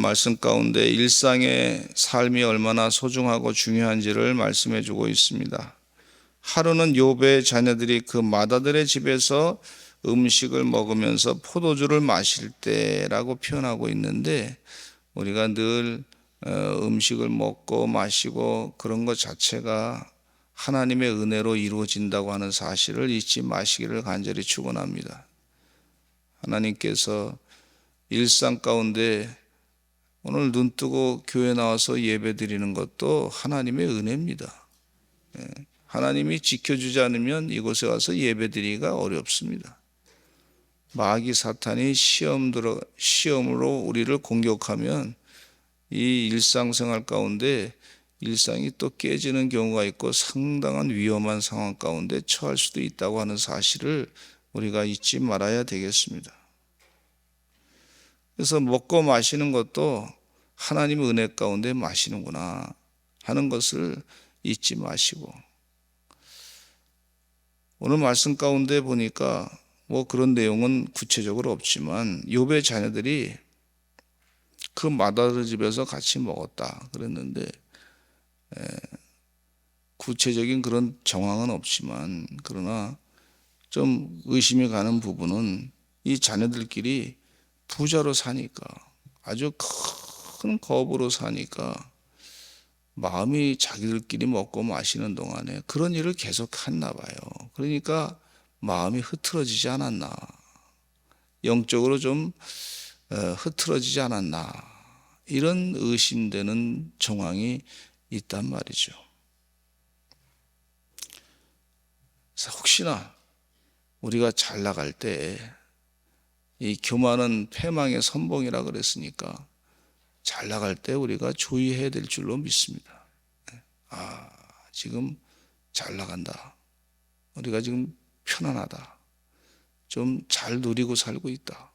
말씀 가운데 일상의 삶이 얼마나 소중하고 중요한지를 말씀해 주고 있습니다. 하루는 욥의 자녀들이 그 맏아들의 집에서 음식을 먹으면서 포도주를 마실 때라고 표현하고 있는데, 우리가 늘 음식을 먹고 마시고 그런 것 자체가 하나님의 은혜로 이루어진다고 하는 사실을 잊지 마시기를 간절히 축원합니다. 하나님께서 일상 가운데 오늘 눈 뜨고 교회 나와서 예배 드리는 것도 하나님의 은혜입니다. 하나님이 지켜주지 않으면 이곳에 와서 예배 드리기가 어렵습니다. 마귀 사탄이 시험으로 우리를 공격하면 이 일상생활 가운데 일상이 또 깨지는 경우가 있고 상당한 위험한 상황 가운데 처할 수도 있다고 하는 사실을 우리가 잊지 말아야 되겠습니다. 그래서 먹고 마시는 것도 하나님의 은혜 가운데 마시는구나 하는 것을 잊지 마시고, 오늘 말씀 가운데 보니까 뭐 그런 내용은 구체적으로 없지만 욥의 자녀들이 그 맏아들 집에서 같이 먹었다 그랬는데, 구체적인 그런 정황은 없지만 그러나 좀 의심이 가는 부분은 이 자녀들끼리 부자로 사니까, 아주 큰 겁으로 사니까 마음이 자기들끼리 먹고 마시는 동안에 그런 일을 계속 했나 봐요. 그러니까 마음이 흐트러지지 않았나, 영적으로 좀 흐트러지지 않았나, 이런 의심되는 정황이 있단 말이죠. 그래서 혹시나 우리가 잘 나갈 때, 이 교만은 패망의 선봉이라 그랬으니까 잘 나갈 때 우리가 주의해야 될 줄로 믿습니다. 지금 잘 나간다, 우리가 지금 편안하다, 좀 잘 누리고 살고 있다,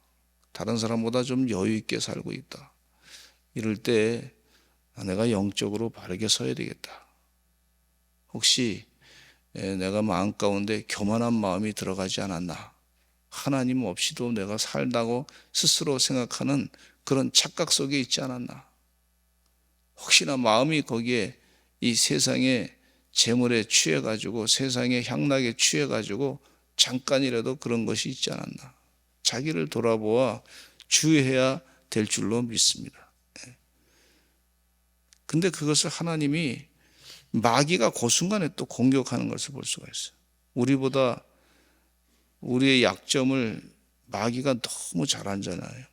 다른 사람보다 좀 여유 있게 살고 있다, 이럴 때 내가 영적으로 바르게 서야 되겠다. 혹시 내가 마음 가운데 교만한 마음이 들어가지 않았나, 하나님 없이도 내가 살다고 스스로 생각하는 그런 착각 속에 있지 않았나, 혹시나 마음이 거기에 이 세상의 재물에 취해가지고 세상의 향락에 취해가지고 잠깐이라도 그런 것이 있지 않았나, 자기를 돌아보아 주의해야 될 줄로 믿습니다. 근데 그것을 하나님이 마귀가 그 순간에 또 공격하는 것을 볼 수가 있어요. 우리보다 우리의 약점을 마귀가 너무 잘 알잖아요.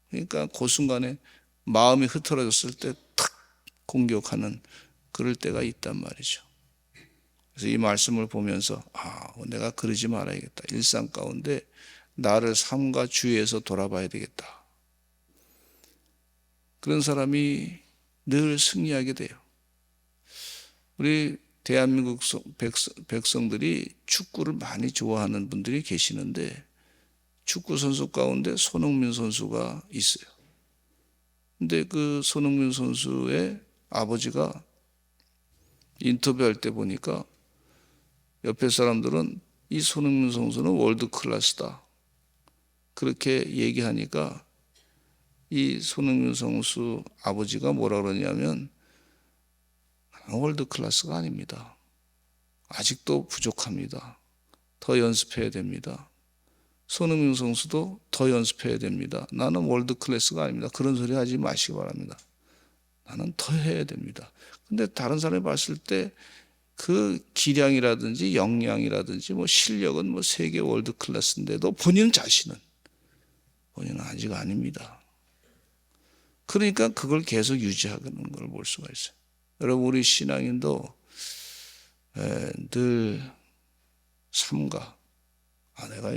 그러니까 그 순간에 마음이 흐트러졌을 때 탁 공격하는 그럴 때가 있단 말이죠. 그래서 이 말씀을 보면서 내가 그러지 말아야겠다. 일상 가운데 나를 삶과 주위에서 돌아봐야 되겠다. 그런 사람이 늘 승리하게 돼요. 우리 대한민국 백성들이 축구를 많이 좋아하는 분들이 계시는데, 축구 선수 가운데 손흥민 선수가 있어요. 근데 그 손흥민 선수의 아버지가 인터뷰할 때 보니까 옆에 사람들은 이 손흥민 선수는 월드 클래스다 그렇게 얘기하니까, 이 손흥민 선수 아버지가 뭐라 그러냐면, 월드 클래스가 아닙니다. 아직도 부족합니다. 더 연습해야 됩니다. 손흥민 선수도 더 연습해야 됩니다. 나는 월드 클래스가 아닙니다. 그런 소리 하지 마시기 바랍니다. 나는 더 해야 됩니다. 근데 다른 사람이 봤을 때 그 기량이라든지 역량이라든지 뭐 실력은 뭐 세계 월드 클래스인데도 본인은 아직 아닙니다. 그러니까 그걸 계속 유지하는 걸 볼 수가 있어요. 여러분, 우리 신앙인도 늘 삼가, 내가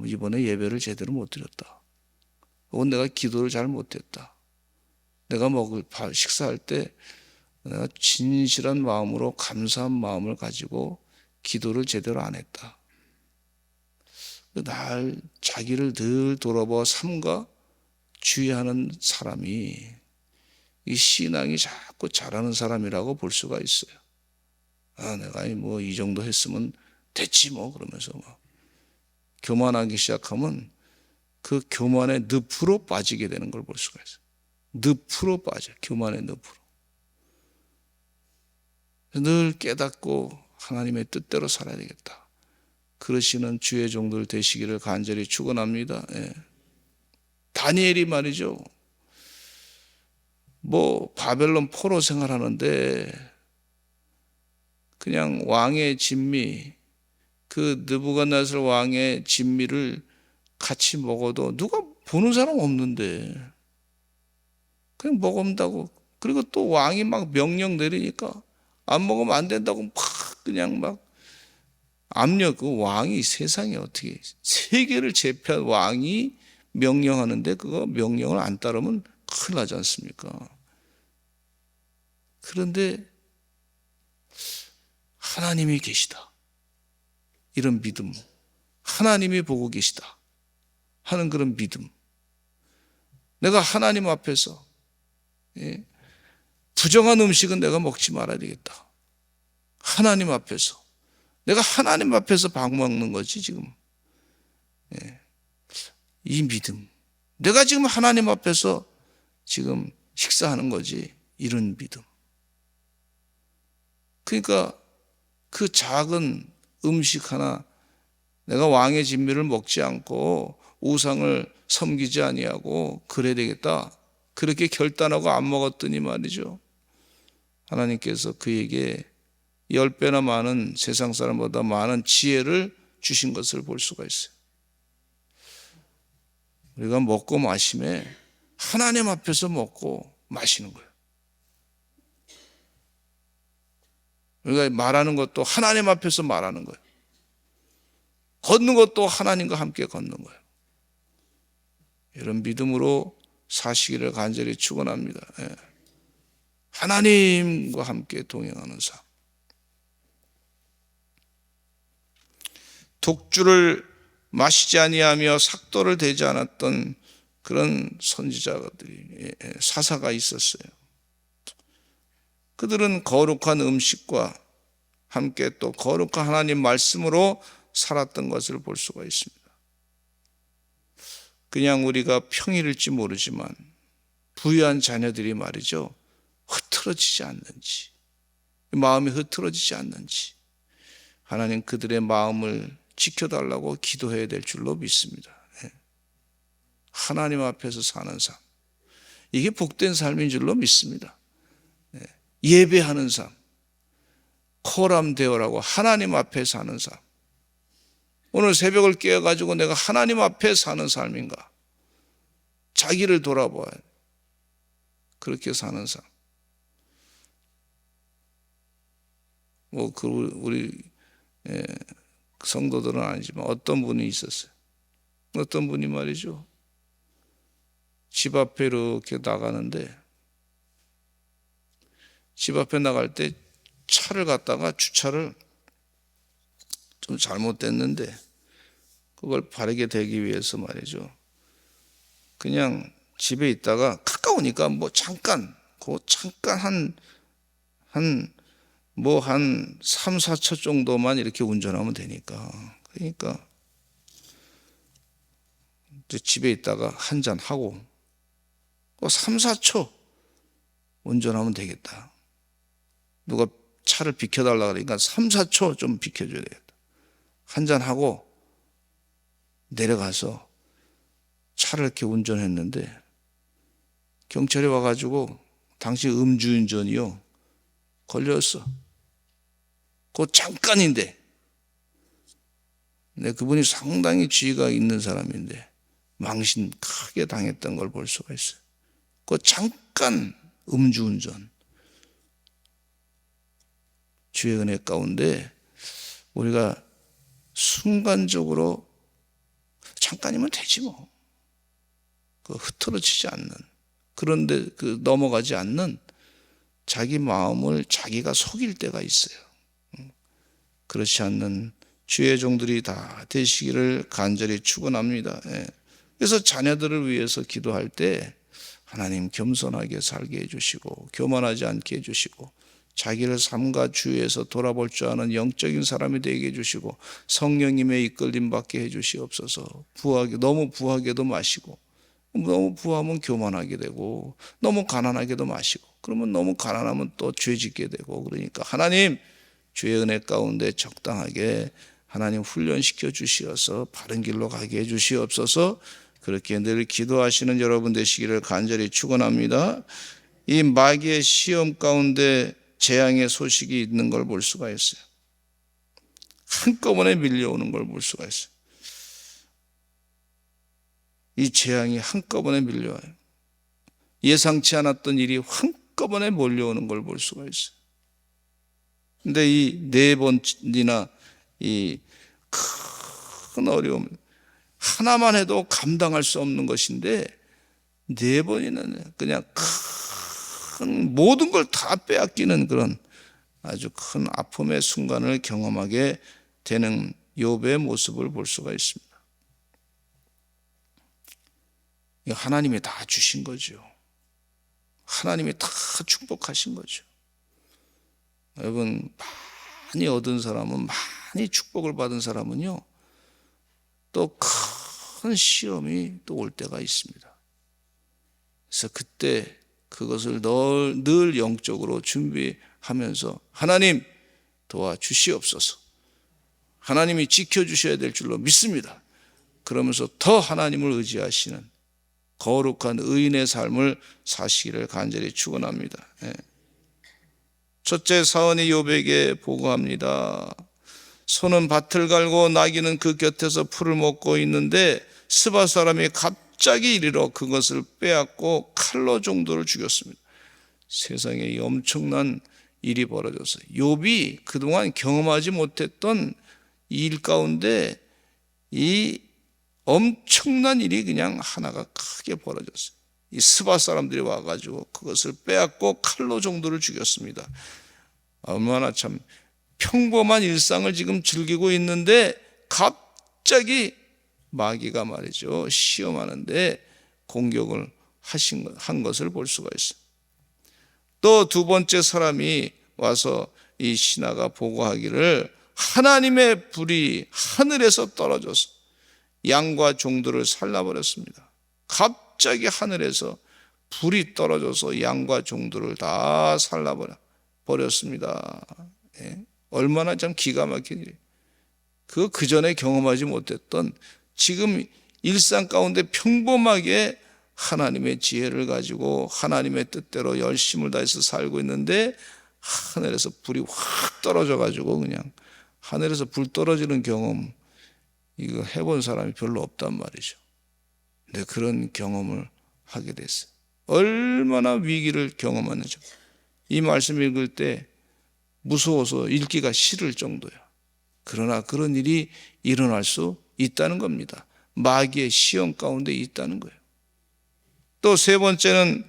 이번에 예배를 제대로 못 드렸다, 혹은 내가 기도를 잘 못했다, 내가 식사할 때 내가 진실한 마음으로 감사한 마음을 가지고 기도를 제대로 안 했다, 날 자기를 늘 돌아봐 삼가 주의하는 사람이 이 신앙이 자꾸 잘하는 사람이라고 볼 수가 있어요. 내가 뭐 이 정도 했으면 됐지 뭐, 그러면서 교만하기 시작하면 그 교만의 늪으로 빠지게 되는 걸 볼 수가 있어요. 늪으로 빠져. 교만의 늪으로. 늘 깨닫고 하나님의 뜻대로 살아야 되겠다. 그러시는 주의 종들 되시기를 간절히 축원합니다. 예. 다니엘이 말이죠. 바벨론 포로 생활하는데 그냥 왕의 진미, 그 느부갓네살 왕의 진미를 같이 먹어도 누가 보는 사람 없는데 그냥 먹는다고. 그리고 또 왕이 막 명령 내리니까 안 먹으면 안 된다고 막 그냥 막 압력. 그 왕이 세상에 어떻게 세계를 제패한 왕이 명령하는데 그거 명령을 안 따르면 큰일 나지 않습니까? 그런데 하나님이 계시다. 이런 믿음. 하나님이 보고 계시다 하는 그런 믿음. 내가 하나님 앞에서 부정한 음식은 내가 먹지 말아야 되겠다. 하나님 앞에서. 내가 하나님 앞에서 밥 먹는 거지 지금. 이 믿음. 내가 지금 하나님 앞에서 지금 식사하는 거지. 이런 믿음. 그러니까 그 작은 음식 하나, 내가 왕의 진미를 먹지 않고 우상을 섬기지 아니하고 그래야 되겠다. 그렇게 결단하고 안 먹었더니 말이죠. 하나님께서 그에게 10배나 많은, 세상 사람보다 많은 지혜를 주신 것을 볼 수가 있어요. 우리가 먹고 마심에 하나님 앞에서 먹고 마시는 거예요. 우리가 말하는 것도 하나님 앞에서 말하는 거예요. 걷는 것도 하나님과 함께 걷는 거예요. 이런 믿음으로 사시기를 간절히 축원합니다. 하나님과 함께 동행하는 삶. 독주를 마시지 아니하며 삭도를 대지 않았던 그런 선지자들이, 사사가 있었어요. 그들은 거룩한 음식과 함께 또 거룩한 하나님 말씀으로 살았던 것을 볼 수가 있습니다. 그냥 우리가 평일일지 모르지만 부유한 자녀들이 말이죠, 흐트러지지 않는지, 마음이 흐트러지지 않는지 하나님 그들의 마음을 지켜달라고 기도해야 될 줄로 믿습니다. 하나님 앞에서 사는 삶, 이게 복된 삶인 줄로 믿습니다. 예배하는 삶, 코람데오라고 하나님 앞에 사는 삶. 오늘 새벽을 깨어가지고 내가 하나님 앞에 사는 삶인가? 자기를 돌아봐야 돼. 그렇게 사는 삶. 우리 성도들은 아니지만 어떤 분이 있었어요. 어떤 분이 말이죠, 집 앞에 이렇게 나가는데 집 앞에 나갈 때 차를 갖다가 주차를 좀 잘못됐는데 그걸 바르게 되기 위해서 말이죠, 그냥 집에 있다가 가까우니까 잠깐 한 3, 4초 정도만 이렇게 운전하면 되니까, 그러니까 이제 집에 있다가 한잔 하고 3, 4초 운전하면 되겠다. 누가 차를 비켜달라 그러니까 3, 4초 좀 비켜줘야 되겠다. 한잔 하고 내려가서 차를 이렇게 운전했는데 경찰이 와가지고 당신 음주운전이요 걸렸어. 그거 잠깐인데, 그분이 상당히 지혜가 있는 사람인데 망신 크게 당했던 걸 볼 수가 있어요. 그 잠깐 음주운전. 주의 은혜 가운데 우리가 순간적으로 잠깐이면 되지 뭐. 흐트러지지 않는, 그런데 넘어가지 않는 자기 마음을 자기가 속일 때가 있어요. 그렇지 않는 주의 종들이 다 되시기를 간절히 축원합니다. 그래서 자녀들을 위해서 기도할 때 하나님 겸손하게 살게 해주시고 교만하지 않게 해주시고 자기를 삶과 주위에서 돌아볼 줄 아는 영적인 사람이 되게 해주시고 성령님의 이끌림 받게 해주시옵소서. 너무 부하게도 마시고 너무 부하면 교만하게 되고 너무 가난하게도 마시고 그러면 너무 가난하면 또 죄 짓게 되고 그러니까 하나님 주의 은혜 가운데 적당하게 하나님 훈련시켜 주시어서 바른 길로 가게 해 주시옵소서. 그렇게 늘 기도하시는 여러분 되시기를 간절히 축원합니다. 이 마귀의 시험 가운데 재앙의 소식이 있는 걸 볼 수가 있어요. 한꺼번에 밀려오는 걸 볼 수가 있어요. 이 재앙이 한꺼번에 밀려와요. 예상치 않았던 일이 한꺼번에 몰려오는 걸 볼 수가 있어요. 근데 이 네 번이나 이 큰 어려움 하나만 해도 감당할 수 없는 것인데 네 번이나 그냥 큰 모든 걸 다 빼앗기는 그런 아주 큰 아픔의 순간을 경험하게 되는 욥의 모습을 볼 수가 있습니다. 하나님이 다 주신 거죠. 하나님이 다 축복하신 거죠. 여러분 많이 얻은 사람은 많이 축복을 받은 사람은요 또 큰 시험이 또 올 때가 있습니다. 그래서 그때 그것을 늘 영적으로 준비하면서 하나님 도와주시옵소서. 하나님이 지켜주셔야 될 줄로 믿습니다. 그러면서 더 하나님을 의지하시는 거룩한 의인의 삶을 사시기를 간절히 축원합니다. 첫째 사원이 욥에게 보고합니다. 소는 밭을 갈고 나귀는 그 곁에서 풀을 먹고 있는데 스바 사람이 갑자기 이리로 그것을 빼앗고 칼로 종도를 죽였습니다. 세상에 이 엄청난 일이 벌어졌어요. 욥이 그동안 경험하지 못했던 일 가운데 이 엄청난 일이 그냥 하나가 크게 벌어졌어요. 이 스바 사람들이 와가지고 그것을 빼앗고 칼로 종도를 죽였습니다. 얼마나 참 평범한 일상을 지금 즐기고 있는데 갑자기 마귀가 말이죠 시험하는데 공격을 한 것을 볼 수가 있어요. 또 두 번째 사람이 와서 이 신하가 보고하기를 하나님의 불이 하늘에서 떨어져서 양과 종들을 살라버렸습니다. 갑자기 하늘에서 불이 떨어져서 양과 종들을 다 살라버렸습니다. 얼마나 참 기가 막힌 일이에요. 그 전에 경험하지 못했던 지금 일상 가운데 평범하게 하나님의 지혜를 가지고 하나님의 뜻대로 열심을 다해서 살고 있는데 하늘에서 불이 확 떨어져 가지고 그냥 하늘에서 불 떨어지는 경험 이거 해본 사람이 별로 없단 말이죠. 근데 그런 경험을 하게 됐어요. 얼마나 위기를 경험하는지 이 말씀 읽을 때 무서워서 읽기가 싫을 정도야. 그러나 그런 일이 일어날 수 있다는 겁니다. 마귀의 시험 가운데 있다는 거예요. 또 세 번째는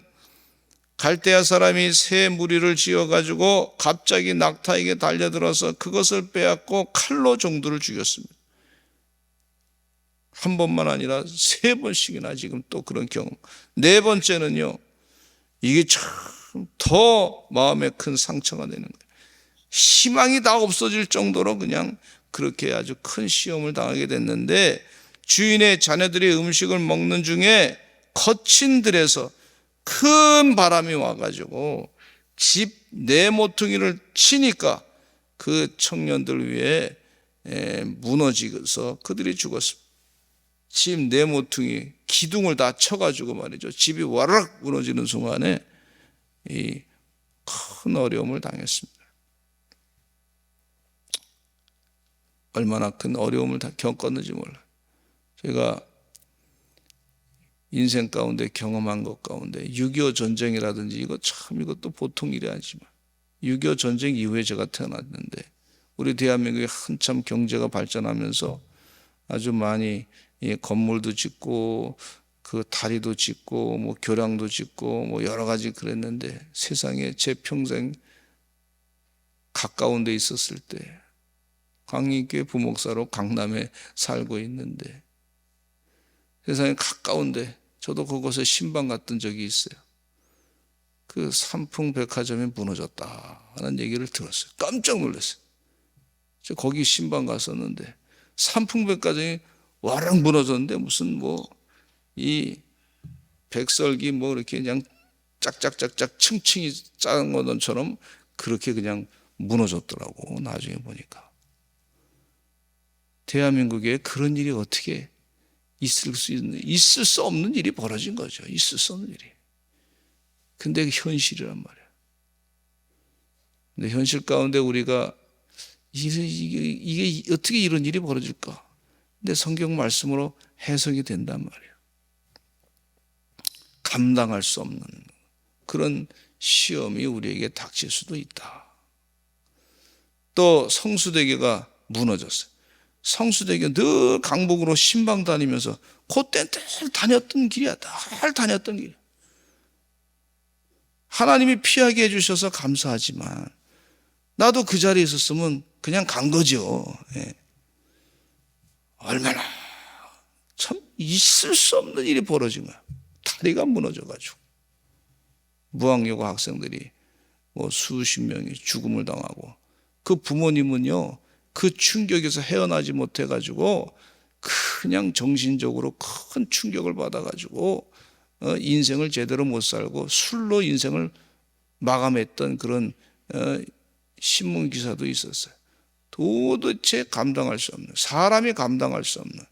갈대아 사람이 새 무리를 지어가지고 갑자기 낙타에게 달려들어서 그것을 빼앗고 칼로 종들을 죽였습니다. 한 번만 아니라 세 번씩이나 지금 또 그런 경험. 네 번째는요, 이게 참 더 마음에 큰 상처가 되는 거예요. 희망이 다 없어질 정도로 그냥 그렇게 아주 큰 시험을 당하게 됐는데 주인의 자녀들이 음식을 먹는 중에 거친 들에서 큰 바람이 와가지고 집 네 모퉁이를 치니까 그 청년들 위에 무너지면서 그들이 죽었습니다. 집 네 모퉁이 기둥을 다 쳐가지고 말이죠. 집이 와르륵 무너지는 순간에 이 큰 어려움을 당했습니다. 얼마나 큰 어려움을 다 겪었는지 몰라요. 제가 인생 가운데 경험한 것 가운데 6.25 전쟁이라든지 이것도 보통 일이 아니지만 6.25 전쟁 이후에 제가 태어났는데 우리 대한민국이 한참 경제가 발전하면서 아주 많이 건물도 짓고 그 다리도 짓고 뭐 교량도 짓고 뭐 여러 가지 그랬는데 세상에 제 평생 가까운 데 있었을 때 광익교회 부목사로 강남에 살고 있는데 세상에 가까운데 저도 그곳에 신방 갔던 적이 있어요. 그 삼풍백화점이 무너졌다 하는 얘기를 들었어요. 깜짝 놀랐어요. 저 거기 신방 갔었는데 삼풍백화점이 와랑 무너졌는데 무슨 뭐 이 백설기 뭐 이렇게 그냥 짝짝짝짝 층층이 짜는 것처럼 그렇게 그냥 무너졌더라고. 나중에 보니까 대한민국에 그런 일이 어떻게 있을 수 없는 일이 벌어진 거죠. 있을 수 없는 일이. 근데 현실이란 말이에요. 근데 현실 가운데 우리가 이게 어떻게 이런 일이 벌어질까? 근데 성경 말씀으로 해석이 된단 말이에요. 감당할 수 없는 그런 시험이 우리에게 닥칠 수도 있다. 또 성수대교가 무너졌어요. 성수대교 늘 강북으로 신방 다니면서 그때 늘 다녔던 길이야. 늘 다녔던 길. 하나님이 피하게 해주셔서 감사하지만 나도 그 자리에 있었으면 그냥 간 거죠. 예. 얼마나 참 있을 수 없는 일이 벌어진 거야. 다리가 무너져가지고 무학여고 학생들이 뭐 수십 명이 죽음을 당하고 그 부모님은요 그 충격에서 헤어나지 못해가지고 그냥 정신적으로 큰 충격을 받아가지고 인생을 제대로 못 살고 술로 인생을 마감했던 그런 신문 기사도 있었어요. 도대체 감당할 수 없는, 사람이 감당할 수 없는.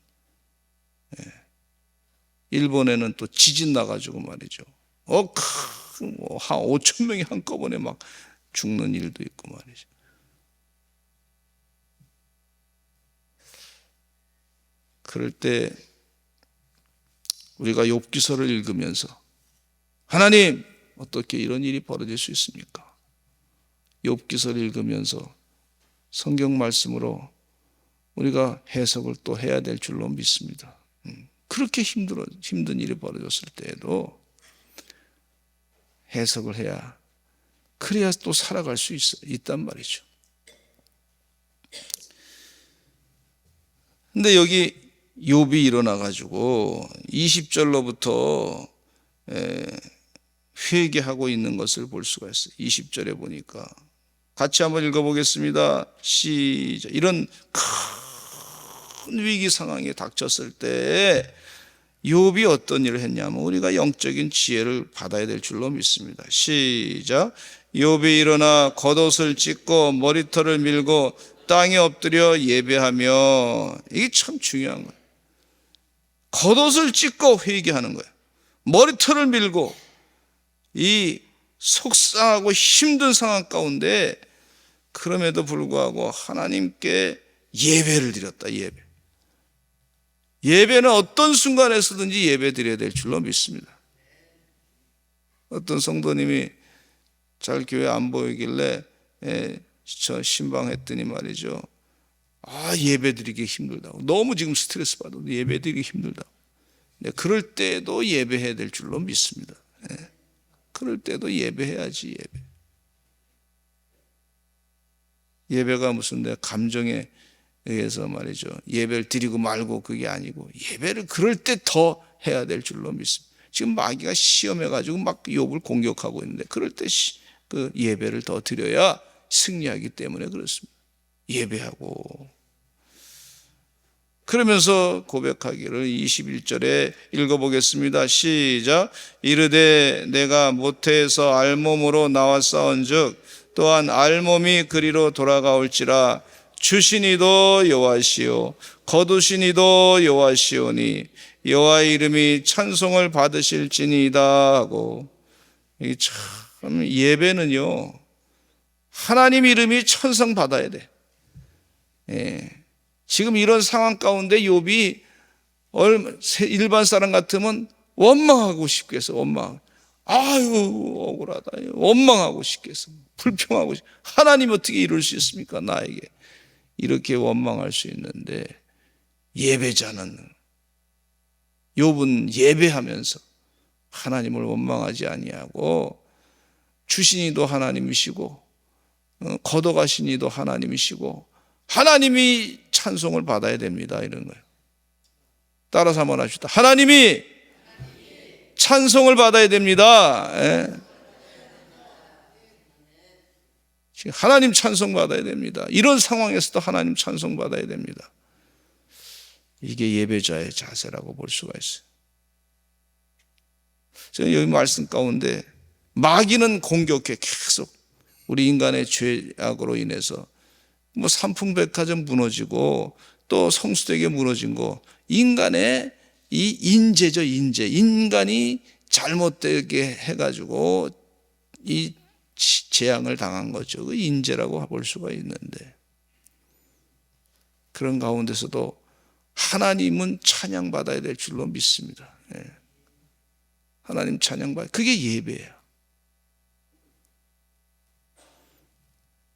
일본에는 또 지진 나가지고 말이죠. 한 5천 명이 한꺼번에 막 죽는 일도 있고 말이죠. 그럴 때 우리가 욥기서를 읽으면서 하나님 어떻게 이런 일이 벌어질 수 있습니까? 욥기서를 읽으면서 성경 말씀으로 우리가 해석을 또 해야 될 줄로 믿습니다. 그렇게 힘든 일이 벌어졌을 때에도 해석을 해야 그래야 또 살아갈 수 있단 말이죠. 근데 여기 욥이 일어나가지고 20절로부터 회개하고 있는 것을 볼 수가 있어요. 20절에 보니까 같이 한번 읽어보겠습니다. 시작. 이런 큰 위기 상황에 닥쳤을 때 욥이 어떤 일을 했냐면 우리가 영적인 지혜를 받아야 될 줄로 믿습니다. 시작. 욥이 일어나 겉옷을 찢고 머리털을 밀고 땅에 엎드려 예배하며, 이게 참 중요한 거예요. 겉옷을 찢고 회개하는 거예요. 머리털을 밀고 이 속상하고 힘든 상황 가운데 그럼에도 불구하고 하나님께 예배를 드렸다. 예배는 어떤 순간에서든지 예배 드려야 될 줄로 믿습니다. 어떤 성도님이 잘 교회 안 보이길래 저 신방했더니 말이죠. 예배 드리기 힘들다고. 너무 지금 스트레스 받아도 예배 드리기 힘들다고. 그럴 때도 예배해야 될 줄로 믿습니다. 그럴 때도 예배해야지. 예배가 무슨 내 감정에 의해서 말이죠. 예배를 드리고 말고 그게 아니고 예배를 그럴 때 더 해야 될 줄로 믿습니다. 지금 마귀가 시험해가지고 막 욥을 공격하고 있는데 그럴 때 그 예배를 더 드려야 승리하기 때문에 그렇습니다. 예배하고 그러면서 고백하기를 21절에 읽어보겠습니다. 시작. 이르되 내가 모태에서 알몸으로 나와 싸운즉 또한 알몸이 그리로 돌아가올지라 주시니도 여호와시요 거두시니도 여호와시오니 여호와의 이름이 찬송을 받으실지니이다 하고. 이게 참 예배는요 하나님 이름이 찬송받아야 돼. 지금 이런 상황 가운데 욥이 일반 사람 같으면 원망하고 싶겠어. 억울하다. 원망하고 싶겠어. 불평하고 싶. 하나님 어떻게 이럴 수 있습니까? 나에게. 이렇게 원망할 수 있는데 예배자는 욥은 예배하면서 하나님을 원망하지 아니하고 주시니도 하나님이시고 걷어가시니도 하나님이시고 하나님이 찬송을 받아야 됩니다. 이런 거예요. 따라서 한번 합시다. 하나님이 찬송을 받아야 됩니다. 하나님 찬송 받아야 됩니다. 이런 상황에서도 하나님 찬송 받아야 됩니다. 이게 예배자의 자세라고 볼 수가 있어요. 저는 여기 말씀 가운데 마귀는 공격해 계속 우리 인간의 죄악으로 인해서 뭐 삼풍백화점 무너지고 또 성수대교 무너진 거 인간의 이 인재죠. 인간이 잘못되게 해가지고 이 재앙을 당한 거죠. 그 인재라고 볼 수가 있는데 그런 가운데서도 하나님은 찬양받아야 될 줄로 믿습니다. 하나님 찬양받아야 그게 예배예요.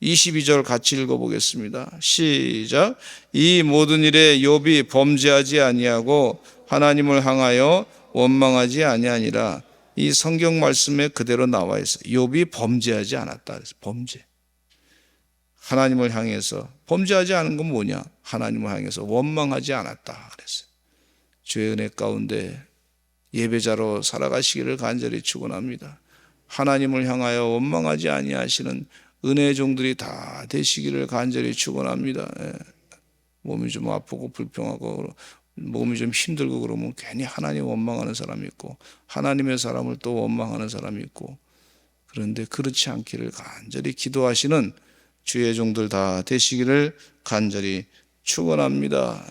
22절 같이 읽어보겠습니다. 시작. 이 모든 일에 욥이 범죄하지 아니하고 하나님을 향하여 원망하지 아니하니라. 이 성경 말씀에 그대로 나와 있어요. 욥이 범죄하지 않았다 그래서 범죄. 하나님을 향해서 범죄하지 않은 건 뭐냐? 하나님을 향해서 원망하지 않았다 그랬어요. 주의 은혜 가운데 예배자로 살아가시기를 간절히 축원합니다. 하나님을 향하여 원망하지 아니하시는 은혜의 종들이 다 되시기를 간절히 축원합니다. 몸이 좀 아프고 불평하고 몸이 좀 힘들고 그러면 괜히 하나님 원망하는 사람이 있고 하나님의 사람을 또 원망하는 사람이 있고 그런데 그렇지 않기를 간절히 기도하시는 주의 종들 다 되시기를 간절히 축원합니다.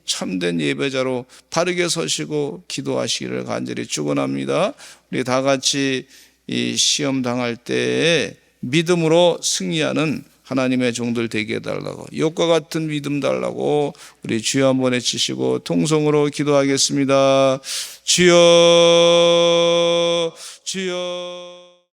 참된 예배자로 바르게 서시고 기도하시기를 간절히 축원합니다. 우리 다 같이 이 시험 당할 때에 믿음으로 승리하는 하나님의 종들 되게 해달라고 욥과 같은 믿음 달라고 우리 주여 한번 외치시고 통성으로 기도하겠습니다. 주여 주여